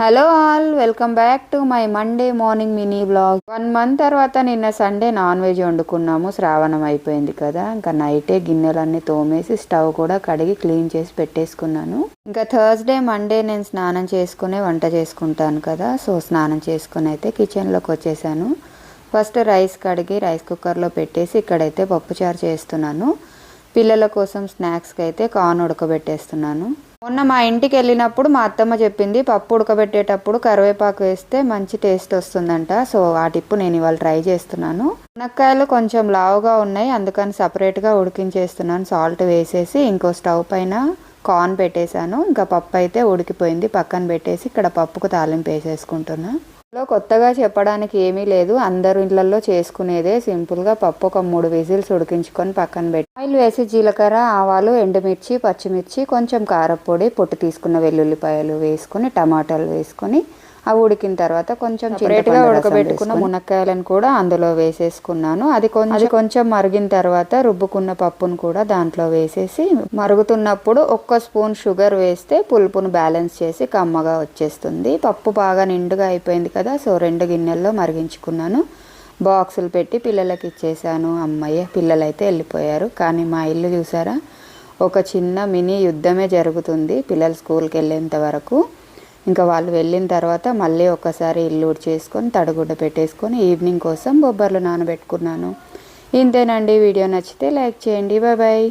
Hello all, welcome back to my Monday morning mini blog. 1 month తర్వాత నిన్న Sunday non veg వండుకున్నాము. శ్రావణం అయిపోయింది కదా, ఇంకా నైటే గిన్నెలన్నీ తోమేసి స్టవ్ కూడా కడిగి క్లీన్ చేసి పెట్టేసుకున్నాను. ఇంకా థర్స్డే మండే నేను స్నానం చేసుకునే వంట చేసుకుంటాను కదా, సో స్నానం చేసుకుని అయితే కిచెన్లోకి వచ్చేసాను. ఫస్ట్ రైస్ కడిగి రైస్ కుక్కర్లో పెట్టేసి ఇక్కడైతే పప్పుచారు చేస్తున్నాను. పిల్లల కోసం స్నాక్స్కి అయితే కార్న్ ఉడకబెట్టేస్తున్నాను. మొన్న మా ఇంటికి వెళ్ళినప్పుడు మా అత్తమ్మ చెప్పింది పప్పు ఉడకబెట్టేటప్పుడు కరివేపాకు వేస్తే మంచి టేస్ట్ వస్తుందంట. సో ఆ టిప్పు నేను ఇవాళ ట్రై చేస్తున్నాను. మునక్కాయలు కొంచెం లావుగా ఉన్నాయి, అందుకని సపరేట్గా ఉడికించేస్తున్నాను. సాల్ట్ వేసేసి ఇంకో స్టవ్ పైన కార్న్ పెట్టేశాను. ఇంకా పప్పు అయితే ఉడికిపోయింది, పక్కన పెట్టేసి ఇక్కడ పప్పుకు తాలింపు వేసేసుకుంటున్నా. కొత్తగా చెప్పడానికి ఏమీ లేదు, అందరు ఇళ్లలో చేసుకునేదే. సింపుల్గా పప్పు ఒక 3 విజిల్స్ ఉడికించుకొని పక్కన పెట్టి ఆయిల్ వేసి జీలకర్ర, ఆవాలు, ఎండుమిర్చి, పచ్చిమిర్చి, కొంచెం కారపొడి, పొట్టు తీసుకున్న వెల్లుల్లిపాయలు వేసుకొని టమాటాలు వేసుకొని అవి ఉడికిన తర్వాత కొంచెం సపరేట్గా ఉడకబెట్టుకున్న మునక్కాయలను కూడా అందులో వేసేసుకున్నాను. అది కొంచెం మరిగిన తర్వాత రుబ్బుకున్న పప్పును కూడా దాంట్లో వేసేసి మరుగుతున్నప్పుడు 1 స్పూన్ షుగర్ వేస్తే పులుపును బ్యాలెన్స్ చేసి కమ్మగా వచ్చేస్తుంది. పప్పు బాగా నిండుగా అయిపోయింది కదా, సో 2 గిన్నెల్లో మరిగించుకున్నాను. బాక్సులు పెట్టి పిల్లలకి ఇచ్చేసాను. అమ్మయ్య, పిల్లలైతే వెళ్ళిపోయారు. కానీ మా ఇల్లు చూసారా, ఒక చిన్న మినీ యుద్ధమే జరుగుతుంది పిల్లలు స్కూల్కి వెళ్ళేంత వరకు. ఇంకా వాళ్ళు వెళ్ళిన తర్వాత మళ్ళీ ఒకసారి ఇల్లు ఊడ్చేసుకొని తడిగుడ్డ పెట్టేసుకొని ఈవినింగ్ కోసం బొబ్బర్లు నానబెట్టుకున్నాను. ఇంతేనండి. వీడియో నచ్చితే లైక్ చేయండి. Bye bye.